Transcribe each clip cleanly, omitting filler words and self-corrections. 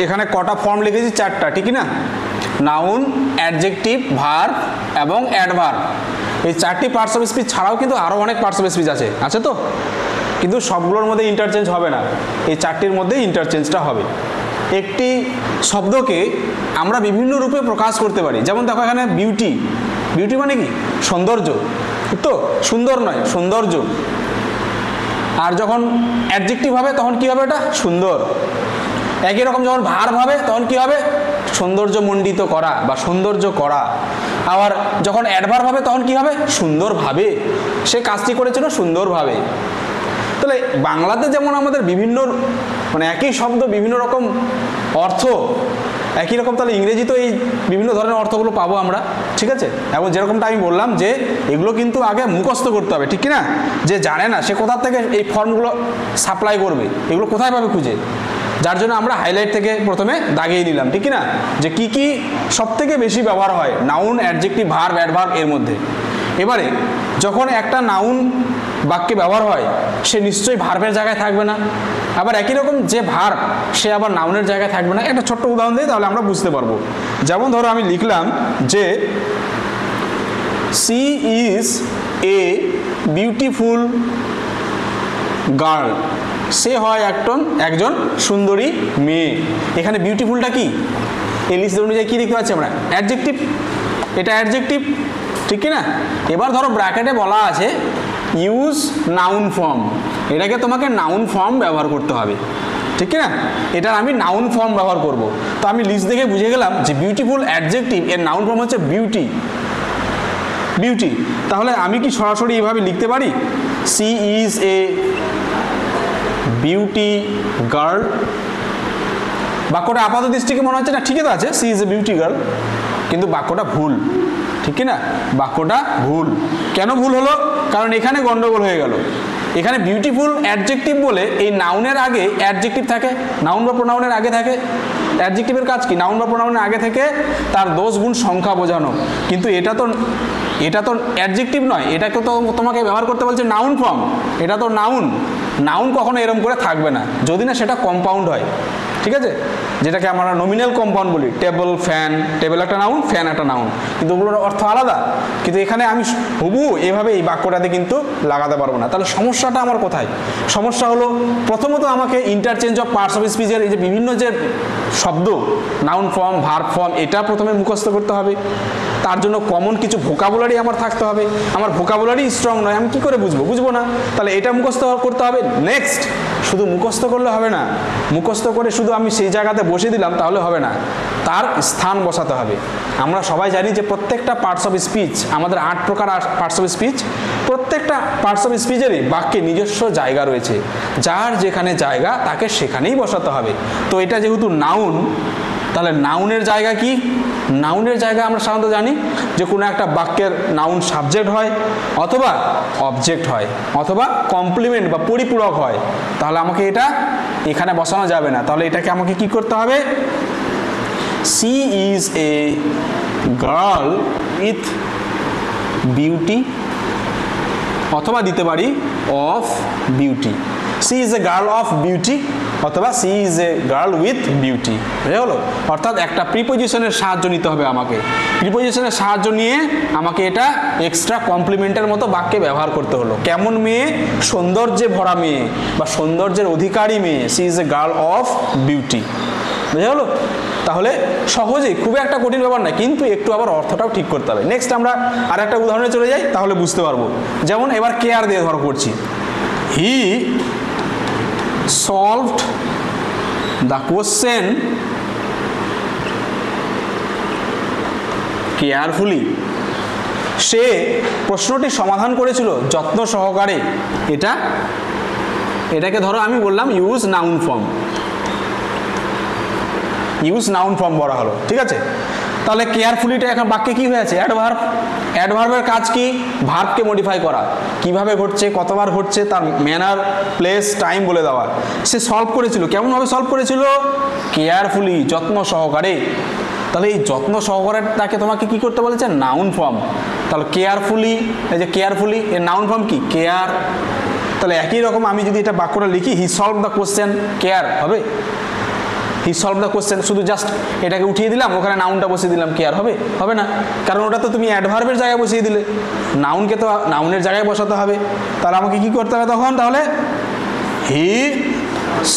এখানে কটা ফর্ম লিখেছি? 4টা, ঠিক না? নাউন, অ্যাডজেক্টিভ, ভার্ব এবং অ্যাডভার্ব। এই 4টি পার্টস অফ স্পিচ ছাড়াও কিন্তু আরও অনেক পার্টস অফ স্পিচ আছে তো, কিন্তু সবগুলোর মধ্যে ইন্টারচেঞ্জ হবে না, এই 4টির মধ্যে ইন্টারচেঞ্জটা হবে। একটি শব্দকে আমরা বিভিন্ন রূপে প্রকাশ করতে পারি। যেমন দেখো এখানে বিউটি, বিউটি মানে কি? সৌন্দর্য, তো সুন্দর নয়, সৌন্দর্য। আর যখন অ্যাডজেক্টিভ হবে তখন কি হবে? এটা সুন্দর। একই রকম যখন ভার্ব হবে তখন কি হবে? সৌন্দর্যমণ্ডিত করা বা সৌন্দর্য করা। আবার যখন অ্যাডভার্ব হবে তখন কি হবে? সুন্দরভাবে, সে কাজটি করেছিল সুন্দরভাবে। তাহলে বাংলাতে যেমন আমাদের বিভিন্ন মানে একই শব্দ বিভিন্ন রকম অর্থ একই রকম, তাহলে ইংরেজিতেও এই বিভিন্ন ধরনের অর্থগুলো পাবো আমরা, ঠিক আছে? এবং যেরকমটা আমি বললাম যে এগুলো কিন্তু আগে মুখস্থ করতে হবে, ঠিক না? যে জানে না সে কোথা থেকে এই ফর্মগুলো সাপ্লাই করবে, এগুলো কোথায় পাবে খুঁজে, যার জন্য আমরা হাইলাইট থেকে প্রথমে দাগিয়ে নিলাম, ঠিক না? যে কি কি সব থেকে বেশি ব্যবহার হয় নাউন, অ্যাডজেক্টিভ, ভার্ব, অ্যাডভার্ব এর মধ্যে। এবারে যখন একটা নাউন বাক্যে ব্যবহার হয় সে নিশ্চয়ই ভার্বের জায়গায় থাকবে না, আবার একই রকম যে ভার্ব সে আবার নাউনের জায়গায় থাকবে না। একটা ছোট্ট উদাহরণ দিই তাহলে আমরা বুঝতে পারবো। যেমন ধরো আমি লিখলাম যে she is a beautiful girl, সে হয় একজন সুন্দরী মেয়ে। এখানে বিউটিফুলটা কি? এই লিস্ট অনুযায়ী কি দেখতে পাচ্ছি আমরা? অ্যাডজেক্টিভ, এটা অ্যাডজেক্টিভ, ঠিক না? এবার ধরো ব্র্যাকেটে বলা আছে ইউজ নাউন ফর্ম, এটাকে তোমাকে নাউন ফর্ম ব্যবহার করতে হবে, ঠিক না? এটার আমি নাউন ফর্ম ব্যবহার করব। তো আমি লিস্ট দেখে বুঝে গেলাম যে বিউটিফুল অ্যাডজেক্টিভ এর নাউন ফর্ম হচ্ছে বিউটি, বিউটি। তাহলে আমি কি সরাসরি এভাবে লিখতে পারি she is a beauty girl? বাক্যটা আপাত দৃষ্টিকে মনে হচ্ছে না ঠিকই তো আছে, she is a beauty girl, কিন্তু বাক্যটা ভুল, ঠিক না? বাক্যটা ভুল। কেন ভুল হলো? কারণ এখানে গন্ডগোল হয়ে গেল। এখানে বিউটিফুল অ্যাডজেক্টিভ বলে এই নাউনের আগে অ্যাডজেক্টিভ থাকে, নাউন বা প্রোনাউনের আগে থাকে। অ্যাডজেক্টিভের কাজ কি? নাউন বা প্রোনাউনের আগে থেকে তার দোষ গুণ সংখ্যা বোঝানো, কিন্তু এটা তো অ্যাডজেক্টিভ নয়, এটাকে তো তোমাকে ব্যবহার করতে বলছে নাউন ফর্ম। এটা তো নাউন কখনো এরকম করে থাকবে না যদি না সেটা কম্পাউন্ড হয়, ঠিক আছে? যেটাকে আমরা নমিনাল কম্পাউন্ড বলি। টেবল, ফ্যান, টেবল একটা নাউন, ফ্যান একটা নাউন, কিন্তু ওগুলোর অর্থ আলাদা। কিন্তু এখানে আমি হুবহু এভাবে এই বাক্যটাতে কিন্তু লাগাতে পারবো না। তাহলে সমস্যাটা আমার কোথায়? সমস্যা হলো প্রথমত আমাকে ইন্টারচেঞ্জ অফ পার্টস অফ স্পিচের এই যে বিভিন্ন যে শব্দ, নাউন ফর্ম, ভার্ব ফর্ম, এটা প্রথমে মুখস্থ করতে হবে। তার জন্য কমন কিছু ভোকাবুলারি আমার থাকতে হবে। আমার ভোকাবুলারি স্ট্রং নয়, আমি কি করে বুঝবো না। তাহলে এটা মুখস্থ করতে হবে। নেক্সট, শুধু মুখস্থ করলে হবে না, মুখস্থ করে শুধু আমি সেই জায়গাতে বসে দিলাম তাহলে হবে না, তার স্থান বসাতে হবে। আমরা সবাই জানি যে প্রত্যেকটা পার্টস অফ স্পিচ, আমাদের 8 প্রকার পার্টস অফ স্পিচ, প্রত্যেকটা পার্টস অফ স্পিচেরই বাক্যে নিজস্ব জায়গা রয়েছে। যার যেখানে জায়গা তাকে সেখানেই বসাতে হবে। তো এটা যেহেতু নাউন, তাহলে নাউনের জায়গা কি? নাউনের জায়গা আমরা সাধারণত জানি যে কোনো একটা বাক্যের নাউন সাবজেক্ট হয়, অথবা অবজেক্ট হয়, অথবা কমপ্লিমেন্ট বা পরিপূরক হয়। তাহলে আমাকে এটা এখানে বসানো যাবে না। তাহলে এটাকে আমাকে কি করতে হবে? She is a girl with beauty, অথবা দিতে পারি of beauty. She is a girl of beauty অথবা she is a girl with beauty, বুঝে হলো? অর্থাৎ একটা প্রিপোজিশনের সাহায্য নিতে হবে আমাকে। প্রিপোজিশনের সাহায্য নিয়ে আমাকে এটা এক্সট্রা কমপ্লিমেন্টের মতো বাক্যে ব্যবহার করতে হলো। কেমন মেয়ে? সৌন্দর্যে ভরা মেয়ে বা সৌন্দর্যের অধিকারী মেয়ে। She is a girl of beauty, বুঝে হলো? তাহলে সহজেই, খুব একটা কঠিন ব্যাপার না, কিন্তু একটু আবার অর্থটাও ঠিক করতে হবে। নেক্সট আমরা আর একটা উদাহরণে চলে যাই, তাহলে বুঝতে পারবো। যেমন এবার কেয়ার দিয়ে ধরো করছি। হি solved the question carefully, সে প্রশ্নটি সমাধান করেছিল যত্ন সহকারে। এটাকে ধরো আমি বললাম use noun form, use noun form বলা হলো, ঠিক আছে? তাহলে কেয়ারফুলিটা এখন বাক্যে কি হয়েছে? অ্যাডভার্ব। অ্যাডভার্বের কাজ কি? ভার্বকে মডিফাই করা। কিভাবে ঘটছে, কতবার ঘটছে, তার ম্যানার, প্লেস, টাইম বলে দেওয়া। সে সলভ করেছিল, কেমনভাবে সলভ করেছিল? কেয়ারফুলি, যত্ন সহকারে। তাহলে এই যত্ন সহকারে তাকে তোমাকে কি করতে বলেছে? Noun form. তাহলে কেয়ারফুলি, এই যে কেয়ারফুলি এর নাউন ফর্ম কি? কেয়ার। তাহলে একই রকম আমি যদি এটা বাক্যটা লিখি, হি সলভ দ্য কোশ্চেন, কেয়ার হবে। হি সলভ দ্য কোশ্চেন, শুধু জাস্ট এটাকে উঠিয়ে দিলাম, ওখানে নাউনটা বসিয়ে দিলাম, কি আর হবে? হবে না, কারণ ওটা তো তুমি অ্যাডভার্বের জায়গায় বসিয়ে দিলে, নাউনকে তো নাউনের জায়গায় বসাতে হবে। তাহলে আমাকে কি করতে হবে তখন? তাহলে হি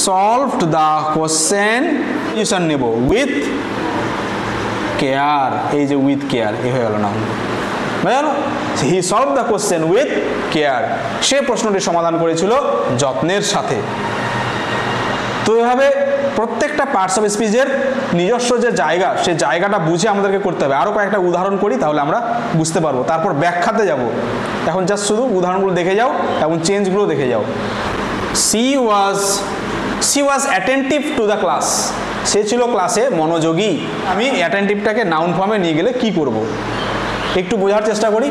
সলভড দ্য কোশ্চেন নেব উইথ কেয়ার, এই যে উইথ কেয়ার, এ হয়ে গেল নাউন, বুঝা গেল? He solve the question with care, সে প্রশ্নটির সমাধান করেছিল যত্নের সাথে। তো এভাবে প্রত্যেকটা পার্টস অফ স্পিচের নিজস্ব যে জায়গা, সেই জায়গাটা বুঝে আমাদেরকে করতে হবে। আরও কয়েকটা উদাহরণ করি, তাহলে আমরা বুঝতে পারবো, তারপর ব্যাখ্যাতে যাব। এখন জাস্ট শুধু উদাহরণগুলো দেখে যাও এবং চেঞ্জগুলো দেখে যাও। She was attentive to the class, সে ছিল ক্লাসে মনোযোগী। আমি অ্যাটেন্টিভটাকে নাউন ফর্মে নিয়ে গেলে কি করব? একটু বোঝার চেষ্টা করি,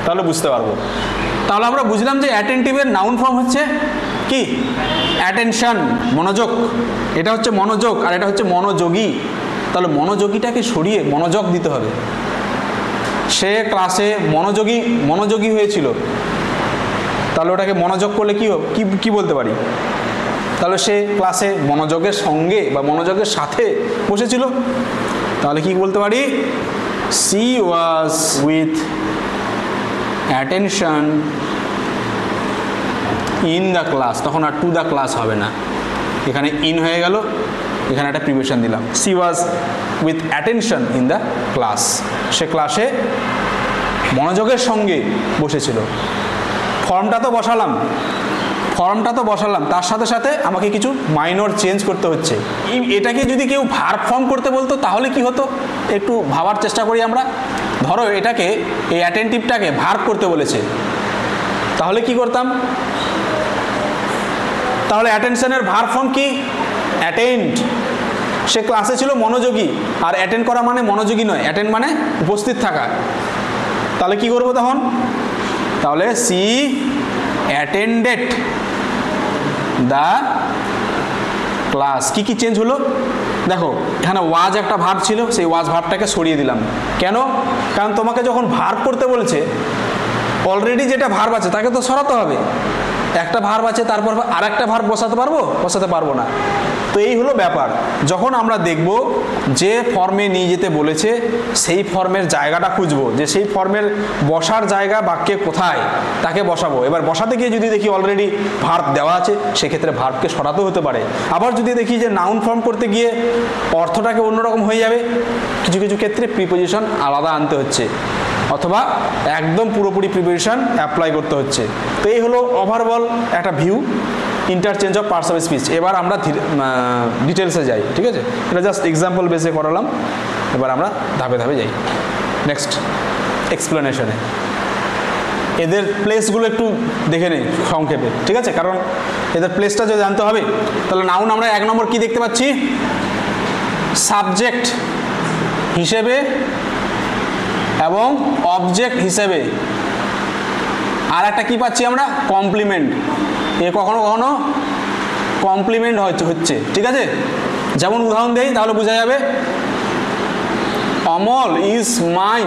তাহলে বুঝতে পারবো। তাহলে আমরা বুঝলাম যে অ্যাটেন্টিভের নাউন ফর্ম হচ্ছে কি? অ্যাটেনশন, মনোযোগ। এটা হচ্ছে মনোযোগ আর এটা হচ্ছে মনোযোগী। তাহলে মনোযোগীটাকে সরিয়ে মনোযোগ দিতে হবে। সে ক্লাসে মনোযোগী হয়েছিল, তাহলে ওটাকে মনোযোগ করলে কি বলতে পারি? তাহলে সে ক্লাসে মনোযোগের সঙ্গে বা মনোযোগের সাথে বসেছিল, তাহলে কি বলতে পারি? C was with attention in the class, তখন আর টু দ্য ক্লাস হবে না, এখানে ইন হয়ে গেল, এখানে একটা প্রিপোজিশন দিলাম। She was with attention in the class, সে ক্লাসে মনোযোগের সঙ্গে বসেছিল। ফর্মটা তো বসালাম, তার সাথে সাথে আমাকে কিছু মাইনর চেঞ্জ করতে হচ্ছে। এটাকে যদি কেউ ভার্ব ফর্ম করতে বলতো তাহলে কি হতো? একটু ভাবার চেষ্টা করি আমরা। ধরো এটাকে, এই অ্যাটেন্টিভটাকে ভার্ব করতে বলেছে, তাহলে কি করতাম? তাহলে অ্যাটেনশনের ভার্ব ফর্ম কি? অ্যাটেন্ড। সে ক্লাসে ছিল মনোযোগী, আর অ্যাটেন্ড করা মানে মনোযোগী নয়, অ্যাটেন্ড মানে উপস্থিত থাকা। তাহলে কি করবো তখন? তাহলে সি অ্যাটেন্ডেড দ্য ক্লাস। কি চেঞ্জ হলো দেখো, এখানে ওয়াজ একটা ভার্ব ছিল, সেই ওয়াজ ভার্বটাকে সরিয়ে দিলাম। কেন? কারণ তোমাকে যখন ভার্ব করতে বলেছে, অলরেডি যেটা ভার্ব আছে তাকে তো সরাতে হবে। একটা ভার্ব আছে, তারপর আর একটা ভার্ব বসাতে পারবো না। তো এই হলো ব্যাপার। যখন আমরা দেখব যে ফর্মে নিয়ে যেতে বলেছে, সেই ফর্মের জায়গাটা খুঁজবো, যে সেই ফর্মের বসার জায়গা বাক্যে কোথায়, তাকে বসাবো। এবার বসাতে গিয়ে যদি দেখি অলরেডি ভার্ব দেওয়া আছে, সেক্ষেত্রে ভার্বকে সরাতে হতে পারে। আবার যদি দেখি যে নাউন ফর্ম করতে গিয়ে অর্থটাকে অন্যরকম হয়ে যাবে, কিছু কিছু ক্ষেত্রে প্রিপোজিশন আলাদা আনতে হচ্ছে, অথবা একদম পুরোপুরি প্রিপোজিশন অ্যাপ্লাই করতে হচ্ছে। তো এই হলো ওভারঅল একটা view interchange of parts of speech. এবার আমরা ডিটেলসে যাই, ঠিক আছে? এটা জাস্ট এক্সাম্পল বেসে করালাম, এবার আমরা ধাপে ধাপে যাই নেক্সট এক্সপ্লেনেশনে। এদের প্লেসগুলো একটু দেখে নেই সংক্ষেপে, ঠিক আছে? কারণ এদের প্লেসটা যদি জানতে হবে। তাহলে নাউন আমরা 1 নম্বর কি দেখতে পাচ্ছি? সাবজেক্ট হিসেবে এবং অবজেক্ট হিসেবে। আর একটা কি পাচ্ছি আমরা? কমপ্লিমেন্ট। এ কখনো কখনো কমপ্লিমেন্ট হচ্ছে, ঠিক আছে? যেমন উদাহরণ দেই তাহলে বোঝা যাবে। Amal is my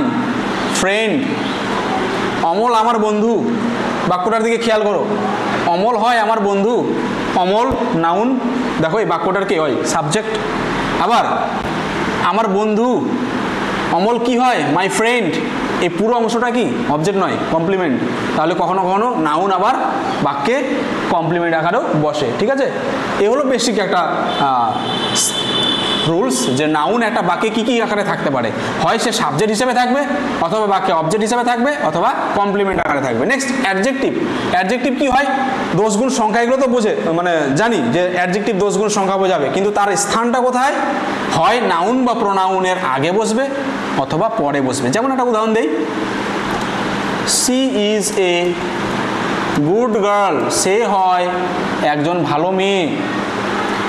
friend, Amal আমার বন্ধু। বাক্যটার দিকে খেয়াল করো, অমল হয় আমার বন্ধু, অমল নাউন। দেখো এই বাক্যটার কি হয়? সাবজেক্ট। আবার আমার বন্ধু, অমল কি হয়? My friend. এই পুরো অংশটা কি? অবজেক্ট নয়, কমপ্লিমেন্ট। তাহলে কখনো কখনো নাউন আবার বাক্যে কমপ্লিমেন্ট আকারেও বসে, ঠিক আছে? এ হলো বেসিক একটা রুলস, যে নাউন একটা বাক্যে কি আকারে থাকতে পারে। হয় সে সাবজেক্ট হিসেবে থাকবে, অথবা বাক্যে অবজেক্ট হিসেবে থাকবে, অথবা কমপ্লিমেন্ট আকারে থাকবে। Next adjective. অ্যাডজেক্টিভ কি হয়? দোষগুণ সংখ্যা, এগুলো তো বোঝে, মানে জানি যে অ্যাডজেক্টিভ দোষগুণ সংখ্যা বোঝাবে, কিন্তু তার স্থানটা কোথায়? হয় নাউন বা প্রোনাউনের আগে বসবে, অথবা পরে বসবে। যেমন একটা উদাহরণ দেই, she is a good girl, সে হয় একজন ভালো মেয়ে।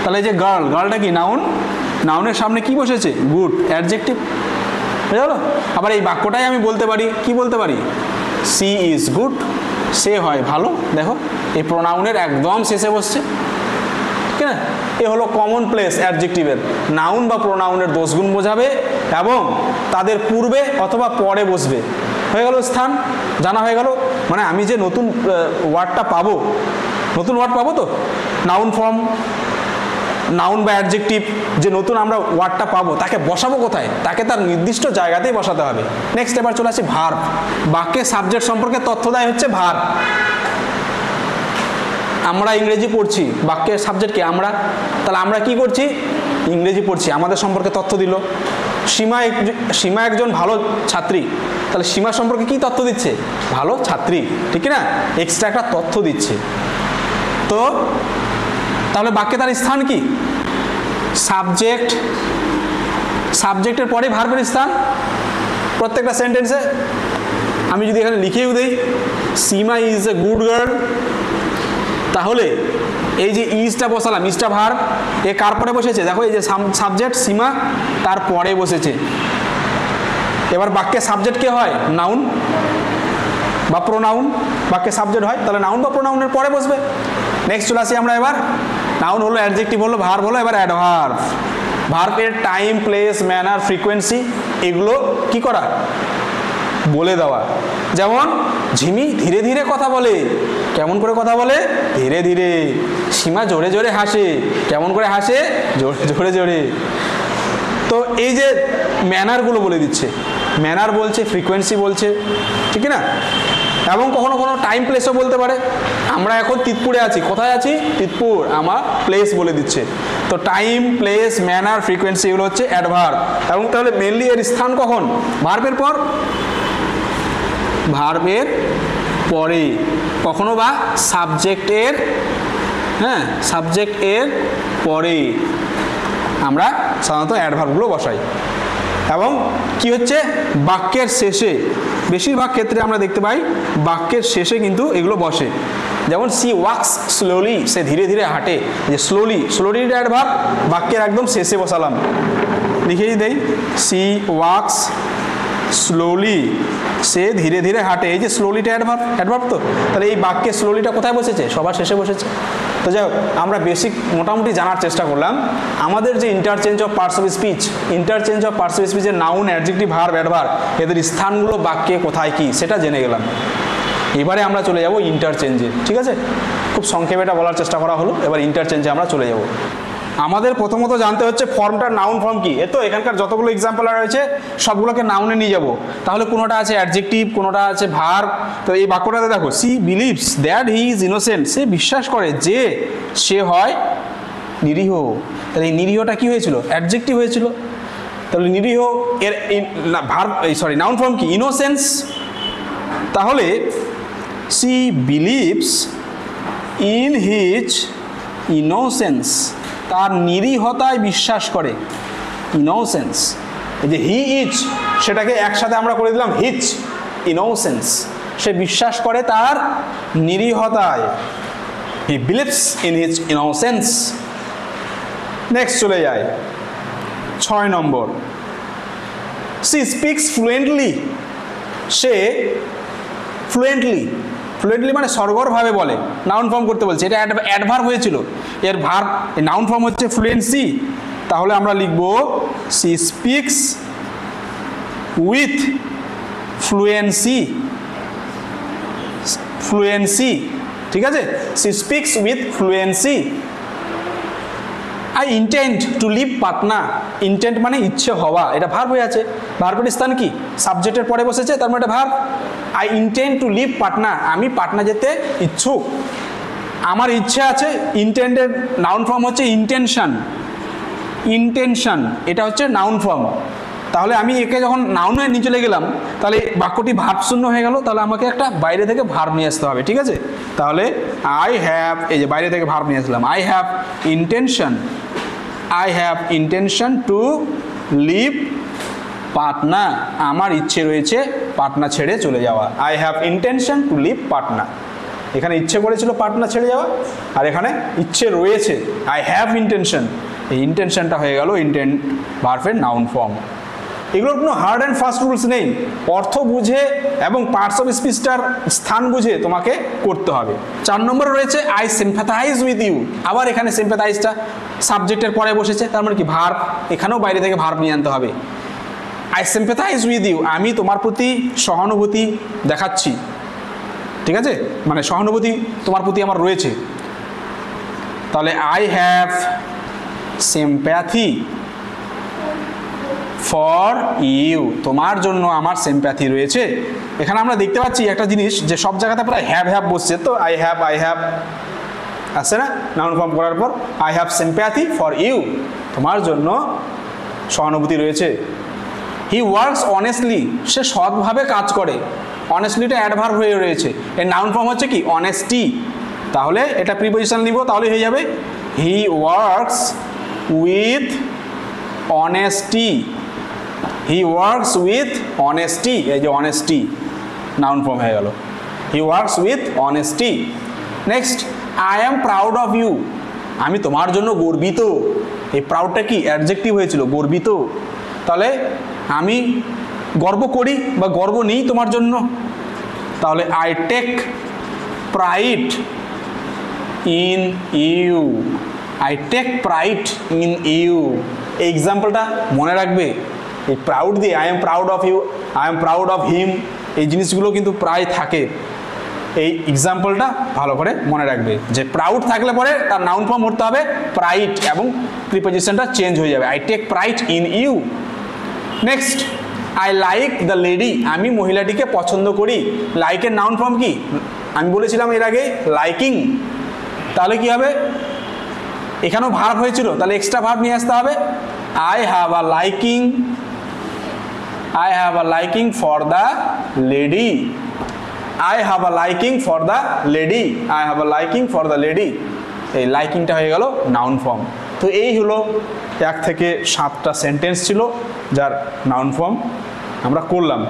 তাহলে যে গার্লটা কি? নাউন। নাউনের সামনে কি বসেছে? Good, adjective. বুঝা গেল? আবার এই বাক্যটাই আমি বলতে পারি, কি বলতে পারি? সি ইজ গুড, সে হয় ভালো। দেখো এই প্রোনাউনের একদম শেষে বসছে, ঠিক না? এ হলো কমন প্লেস অ্যাডজেক্টিভের। নাউন বা প্রোনাউনের দোষগুণ বোঝাবে এবং তাদের পূর্বে অথবা পরে বসবে। হয়ে গেল স্থান, জানা হয়ে গেল। মানে আমি যে নতুন ওয়ার্ড পাবো তো নাউন ফর্ম নাউন বা অ্যাডজেক্টিভ যে নতুন আমরা ওয়ার্ডটা পাবো তাকে বসাবো কোথায়, তাকে তার নির্দিষ্ট জায়গাতেই বসাতে হবে। নেক্সট এবার চলে আসি ভার্ব। বাক্যের সাবজেক্ট সম্পর্কে তথ্য দেয় হচ্ছে ভার্ব। আমরা ইংরেজি পড়ছি, বাক্যের সাবজেক্ট কি আমরা, তাহলে আমরা কি করছি, ইংরেজি পড়ছি, আমাদের সম্পর্কে তথ্য দিল। সীমা একজন ভালো ছাত্রী, তাহলে সীমা সম্পর্কে কি তথ্য দিচ্ছে, ভালো ছাত্রী, ঠিক না, এক্সট্রা একটা তথ্য দিচ্ছে। তো তাহলে বাক্যে তার স্থান কি, সাবজেক্ট, সাবজেক্টের পরে ভার্বের স্থান প্রত্যেকটা সেন্টেন্সে। আমি যদি এখানে লিখেও দিই সীমা ইজ এ গুড গার্ল, তাহলে এই যে ইজটা বসালাম, ইজটা ভার্ব, এ কার পরে বসেছে, দেখো এই যে সাবজেক্ট সীমা তার পরে বসেছে। এবার বাক্যে সাবজেক্ট কে হয়, নাউন বা প্রোনাউন, বাক্যে সাবজেক্ট হয়, তাহলে নাউন বা প্রোনাউনের পরে বসবে। নেক্সট চলে আসি আমরা এবার, নাউন হলো, অ্যাডজেক্টিভ হলো, ভার্ব হলো, এবার অ্যাডভার্ব। ভার্বের টাইম, প্লেস, ম্যানার, ফ্রিকোয়েন্সি এগুলো কি করা, বলে দেওয়া। যেমন ঝিমি ধীরে ধীরে কথা বলে, কেমন করে কথা বলে, ধীরে ধীরে। সীমা জোরে জোরে হাসে, কেমন করে হাসে, জোরে জোরে। তো এই যে ম্যানারগুলো বলে দিচ্ছে, ম্যানার বলছে, ফ্রিকোয়েন্সি বলছে, ঠিক না। এবং কখনো কখনো টাইম প্লেসও বলতে পারে। আমরা এখন তিতপুরে আছি, কোথায় আছি, তিতপুর, আমার প্লেস বলে দিচ্ছে। তো টাইম, প্লেস, ম্যানার, ফ্রিকোয়েন্সি এগুলো হচ্ছে অ্যাডভার্ব। এবং তাহলে মেনলি এর স্থান কখন, ভার্বের পর, ভার্বের পরে, কখনো বা সাবজেক্টের, হ্যাঁ সাবজেক্টের পরে আমরা সাধারণত অ্যাডভার্বগুলো বসাই। এবং কি হচ্ছে, বাক্যের শেষে, বেশিরভাগ ক্ষেত্রে আমরা দেখতে পাই বাক্যের শেষে কিন্তু এগুলো বসে। যেমন সি ওয়াক্স স্লোলি, সে ধীরে ধীরে হাঁটে, যে স্লোলি, স্লোলিটা অ্যাডভার্ব, বাক্যের একদম শেষে বসালাম, লিখেই দেই সি ওয়াক্স স্লোলি, সে ধীরে ধীরে হাঁটে, এই যে স্লোলিটা অ্যাডভার্ব, অ্যাডভার্ব তো, তাহলে এই বাক্যের স্লোলিটা কোথায় বসেছে, সবার শেষে বসেছে। তো যাই হোক, আমরা বেসিক মোটামুটি জানার চেষ্টা করলাম আমাদের যে interchange of parts of speech, interchange of parts of স্পিচের নাউন, অ্যাডজেক্টিভ, ভার্ব, অ্যাডভার্ব এদের স্থানগুলো বাক্যে কোথায় কি সেটা জেনে গেলাম। এবারে আমরা চলে যাব ইন্টারচেঞ্জে, ঠিক আছে, খুব সংক্ষেপে এটা বলার চেষ্টা করা হলো। এবার ইন্টারচেঞ্জে আমরা চলে যাব। আমাদের প্রথমত জানতে হচ্ছে ফর্মটার নাউন ফর্ম কি। তো এখানকার যতগুলো এক্সাম্পল রয়েছে সবগুলোকে নাউনে নিয়ে যাব। তাহলে কোনোটা আছে অ্যাডজেক্টিভ, কোনোটা আছে ভার্ব। তো এই বাক্যটাতে দেখো, she believes that he is innocent, সে বিশ্বাস করে যে সে হয় নিরীহ। তাহলে এই নিরীহটা কি হয়েছিল, অ্যাডজেক্টিভ হয়েছিল। তাহলে নিরীহ এর ভার্ব, সরি নাউন ফর্ম কি, ইনোসেন্স। তাহলে she believes in his innocence, তার নিরীহতায় বিশ্বাস করে, ইনোসেন্স। এই যে হি ইজ, সেটাকে একসাথে আমরা করে দিলাম হিজ ইনোসেন্স, সে বিশ্বাস করে তার নিরীহতায়, he believes in his innocence. Next চলে যায় 6 নম্বর, সি স্পিক্স ফ্লুয়েন্টলি, সে ফ্লুয়েন্টলি, ফ্লুয়েন্টলি মানে সরগরভাবে বলে, নাউন ফর্ম করতে বলছে, এটা অ্যাডভার্ব হয়েছিল, এর ভার্ব, নাউন ফর্ম হচ্ছে ফ্লুয়েন্সি। তাহলে আমরা লিখব she speaks with fluency, fluency, ঠিক আছে, she speaks with fluency. I intend to leave Patna, intent মানে ইচ্ছে হওয়া, এটা ভার্ব হয়ে আছে, ভার্বের স্থান কি, সাবজেক্টের পরে বসেছে, তার মানে এটা verb. I intend to leave Patna, আমি পাটনা যেতে ইচ্ছুক, আমার ইচ্ছে আছে। ইন্টেন্ডের নাউন ফর্ম হচ্ছে ইন্টেনশন, ইন্টেনশন এটা হচ্ছে নাউন ফর্ম। তাহলে আমি একে যখন নাউনে নিয়ে চলে গেলাম, তাহলে বাক্যটি ভার্ব শূন্য হয়ে গেল, তাহলে আমাকে একটা বাইরে থেকে ভার্ব নিয়ে আসতে হবে, ঠিক আছে। তাহলে আই হ্যাভ, এই যে বাইরে থেকে ভার্ব নিয়ে আসলাম, I have intention, I have intention to leave Patna, আমার ইচ্ছে রয়েছে পাটনা ছেড়ে চলে যাওয়া। I have intention to leave Patna, এখানে ইচ্ছে করেছিল পাটনা ছেড়ে যাওয়া, আর এখানে ইচ্ছে রয়েছে, আই হ্যাভ ইন্টেনশন, এই ইন্টেনশনটা হয়ে গেল ইন্টেন্ট ভার্বের নাউন ফর্ম। এগুলোর কোনো হার্ড অ্যান্ড ফাস্ট রুলস নেই, অর্থ বুঝে এবং পার্টস অফ স্পিচটার স্থান বুঝে তোমাকে করতে হবে। 4 নম্বরে রয়েছে আই সিম্প্যাথাইজ উইথ ইউ, আবার এখানে সিম্প্যাথাইজটা সাবজেক্টের পরে বসেছে, তার মানে কি ভার্ব, এখানেও বাইরে থেকে ভার্ব নিয়ে আনতে হবে। আই সিম্প্যাথাইজ উইথ ইউ, আমি তোমার প্রতি সহানুভূতি দেখাচ্ছি, ঠিক আছে, মানে সহানুভূতি তোমার প্রতি আমার রয়েছে। তাহলে I have sympathy for you, তোমার জন্য আমার sympathy রয়েছে। এখানে আমরা দেখতে পাচ্ছি একটা জিনিস যে সব জায়গাতে প্রায় হ্যাভ বসছে, তো আই হ্যাভ আছে না নাউন ফর্ম করার পর, I have sympathy for you, তোমার জন্য সহানুভূতি রয়েছে। হি ওয়ার্কস অনেস্টলি, সে সৎভাবে কাজ করে, অনেস্টলিটা অ্যাডভার্ব হয়ে রয়েছে, এর নাউন ফর্ম হচ্ছে কি অনেস্টি, তাহলে এটা প্রিপোজিশন নিব, তাহলে হয়ে যাবে he works with honesty, he works with honesty, এই যে অনেস্টি নাউন ফর্ম হয়ে গেল, he works with honesty. Next, I am proud of you, আমি তোমার জন্য গর্বিত, এই প্রাউডটা কি অ্যাডজেক্টিভ হয়েছিল, গর্বিত, তাহলে আমি গর্ব করি বা গর্ব নেই তোমার জন্য, তাহলে I take pride in you, I take pride in you, এই এক্সাম্পলটা মনে রাখবে, এই প্রাউড দিয়ে I am proud of you, I am proud of him, এই জিনিসগুলো কিন্তু প্রায় থাকে, এই এক্সাম্পলটা ভালো করে মনে রাখবে যে প্রাউড থাকলে পরে তার নাউন ফর্ম হতে হবে প্রাইড এবং প্রিপোজিশনটা চেঞ্জ হয়ে যাবে, I take pride in you. Next, I like the lady, আমি মহিলাটিকে পছন্দ করি, লাইকের নাউন ফর্ম কি আমি বলেছিলাম এর আগে লাইকিং, তাহলে কি হবে এখানেও ভার্ব হয়েছিল, তাহলে এক্সট্রা ভার্ব নিয়ে আসতে হবে, I have a liking, I have a liking for the lady, I have a liking for the lady, I have a liking for the lady, এই লাইকিংটা হয়ে গেল নাউন ফর্ম। তো এই হলো 1 থেকে 7টা সেন্টেন্স ছিল যার নাউন ফর্ম আমরা করলাম।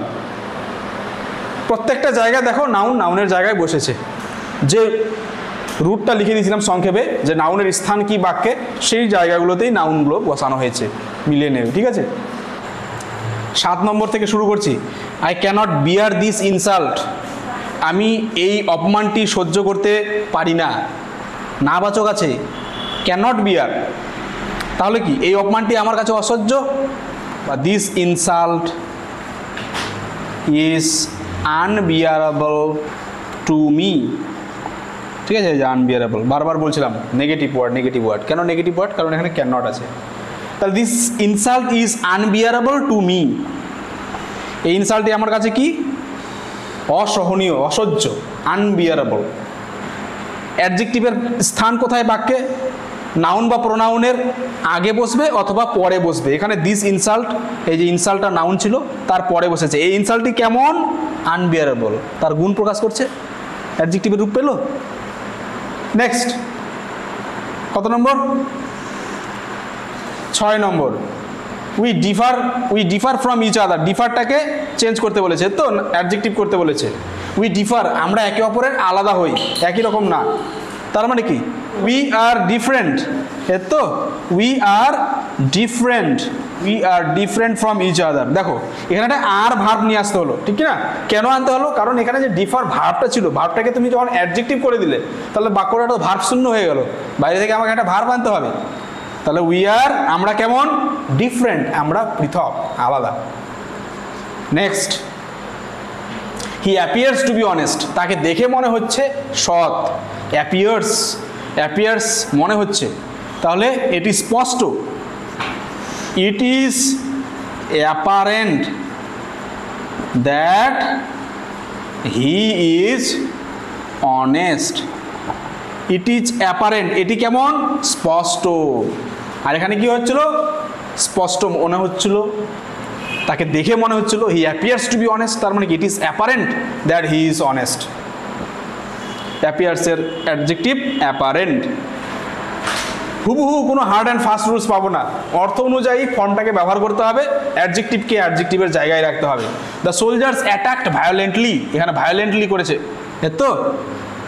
প্রত্যেকটা জায়গায় দেখো নাউনের জায়গায় বসেছে, যে রুটটা লিখে দিয়েছিলাম সংক্ষেপে যে নাউনের স্থান কি বাক্যে, সেই জায়গাগুলোতেই নাউনগুলো বসানো হয়েছে, মিলিয়ে নেবে, ঠিক আছে। 7 নম্বর থেকে শুরু করছি, I cannot bear this insult, আমি এই অপমানটি সহ্য করতে পারি না, না বাচক আছে ক্যানট বিয়ার, তাহলে কি এই অপমানটি আমার কাছে অসহ্য, বা this insult is unbearable to me, ঠিক আছে, যে আনবিয়ারেবল বারবার বলছিলাম নেগেটিভ ওয়ার্ড, কেন নেগেটিভ ওয়ার্ড, কারণ এখানে ক্যান নট আছে, তাহলে this insult is unbearable to me, এই ইনসাল্টটি আমার কাছে কি অসহনীয়, অসহ্য, আনবিয়ারেবল। অ্যাডজেক্টিভের স্থান কোথায় বাক্যে, নাউন বা প্রোনাউনের আগে বসবে অথবা পরে বসবে, এখানে দিস ইনসাল্ট, এই যে ইনসাল্টটা নাউন ছিল তার পরে বসেছে, এই ইনসাল্টটি কেমন আনবিয়ারেবল, তার গুণ প্রকাশ করছে, অ্যাডজেক্টিভের রূপ পেল। নেক্সট কত নম্বর, 6 নম্বর, we differ from each other, ডিফারটাকে চেঞ্জ করতে বলেছে, তো অ্যাডজেক্টিভ করতে বলেছে, উই ডিফার, আমরা একে অপরের আলাদা হই, একই রকম না, তার মানে কি উই আর ডিফারেন্ট, এর তো we are different from each other. দেখো এখানে একটা আর ভার্ব নিয়ে আসতে হলো, ঠিক না, কেন আনতে হলো, কারণ এখানে যে ডিফার ভার্বটা ছিল, ভার্বটাকে তুমি যখন অ্যাডজেক্টিভ করে দিলে তাহলে বাক্যটা তো ভার্ব শূন্য হয়ে গেল, বাইরে থেকে আমাকে একটা ভার্ব আনতে হবে, তাহলে উই আর আমরা কেমন ডিফারেন্ট, আমরা পৃথক, আলাদা। Next, he appears to be honest, তাকে দেখে মনে হচ্ছে সৎ, অ্যাপিয়ার্স মনে হচ্ছে, তাহলে এটি স্পষ্ট, ইট is apparent that he is honest, it is apparent, এটি কেমন স্পষ্ট, আর এখানে কি হচ্ছিল স্পষ্ট মনে হচ্ছিল, তাকে দেখে মনে হচ্ছিল, he appears to be honest, তার মানে কি it is apparent that he is honest, অ্যাপিয়ার্সের অ্যাডজেক্টিভ অ্যাপারেন্ট। হুবহু কোনো হার্ড অ্যান্ড ফাস্ট রুলস পাবো না, অর্থ অনুযায়ী ফর্মটাকে ব্যবহার করতে হবে, অ্যাডজেক্টিভকে অ্যাডজেক্টিভের জায়গায় রাখতে হবে। দ্য সোলজার্স অ্যাটাকড ভায়োলেন্টলি, এখানে ভায়োলেন্টলি করেছে, এর তো,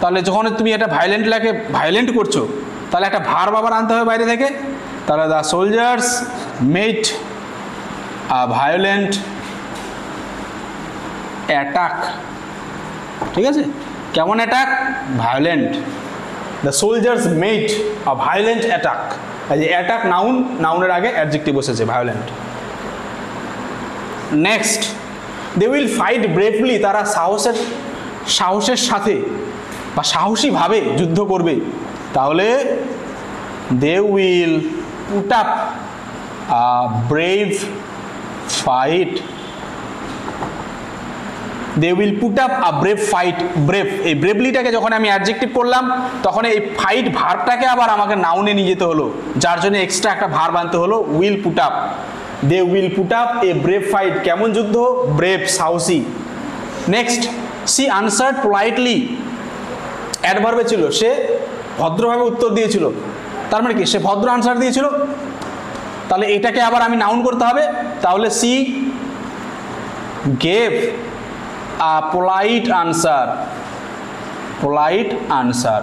তাহলে যখন তুমি এটা ভায়োলেন্ট করছো তাহলে একটা ভার্ব আবার আনতে হবে বাইরে থেকে, তাহলে the soldiers made a violent attack, ঠিক আছে, কেমন attack violent, the soldiers made a violent attack, এই যে অ্যাটাক নাউনের আগে অ্যাডজেক্টিভ বসেছে violent. Next, they will fight bravely, তারা সাহসের সাথে বা সাহসীভাবে যুদ্ধ করবে, তাহলে they will put up a brave fight. They will put up a brave fight. Brave, এই ব্রেভলিটাকে যখন আমি অ্যাডজেক্টিভ করলাম তখন এই ফাইট ভার্বটাকে আবার আমাকে নাউনে নিয়ে যেতে হলো, যার জন্য এক্সট্রা একটা ভার্ব আনতে হলো will put up. They will put up a brave fight. কেমন যুদ্ধ? ব্রেভ, সাহসী। Next, she answered politely. অ্যাডভার্বে ছিল, সে ভদ্রভাবে উত্তর দিয়েছিল। তার মানে কি? সে ভদ্র আনসার দিয়েছিল। তাহলে এটাকে আবার আমি নাউন করতে হবে। তাহলে C gave a polite answer. Polite answer,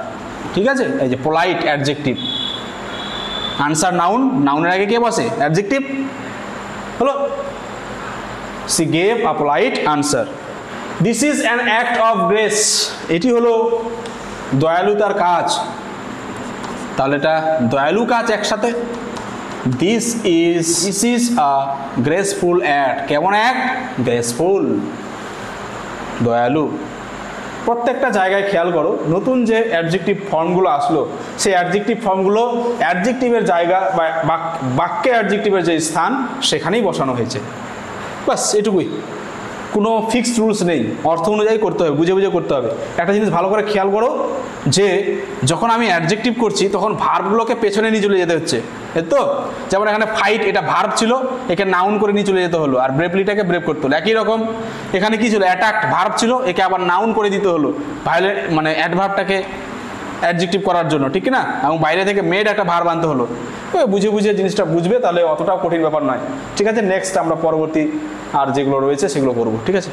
ঠিক আছে? এই যে পোলাইট অ্যাডজেক্টিভ, আনসার নাউন, নাউনের আগে কে বসে? অ্যাডজেক্টিভ। হলো C gave a polite answer. This is an act of grace. এটি হলো দয়ালুতার কাজ। তাহলে এটা দয়ালু কাজ একসাথে। This is a graceful act. কেমন অ্যাক্ট? গ্রেসফুল, দয়ালু। প্রত্যেকটা জায়গায় খেয়াল করো, নতুন যে অ্যাডজেক্টিভ ফর্মগুলো আসলো সেই অ্যাডজেক্টিভ ফর্মগুলো অ্যাডজেক্টিভের জায়গা বা বাক্যে অ্যাডজেক্টিভের যে স্থান সেখানেই বসানো হয়েছে। বাস এটুকুই, কোনো ফিক্সড রুলস নেই, অর্থ অনুযায়ী করতে হবে, বুঝে বুঝে করতে হবে। একটা জিনিস ভালো করে খেয়াল করো যে যখন আমি অ্যাডজেক্টিভ করছি তখন ভার্বগুলোকে পেছনে নিয়ে চলে যেতে হচ্ছে, এই তো। যেমন এখানে ফাইট, এটা ভার্ব ছিল, একে নাউন করে নিয়ে চলে যেতে হলো, আর ব্রেভলিটাকে ব্রেভ করতে হলো। একই রকম এখানে কি ছিল? অ্যাটাক, ভার্ব ছিল, একে আবার নাউন করে দিতে হলো ভায়োলেন্ট, মানে অ্যাডভার্বটাকে অ্যাডজেক্টিভ করার জন্য, ঠিক না? এবং বাইরে থেকে মেড একটা ভার্ব আনতে হলো। বুঝে বুঝে জিনিসটা বুঝবে, তাহলে অতটাও কঠিন ব্যাপার নয়। ঠিক আছে, নেক্সট আমরা পরবর্তী আর যেগুলো রয়েছে সেগুলো করবো, ঠিক আছে?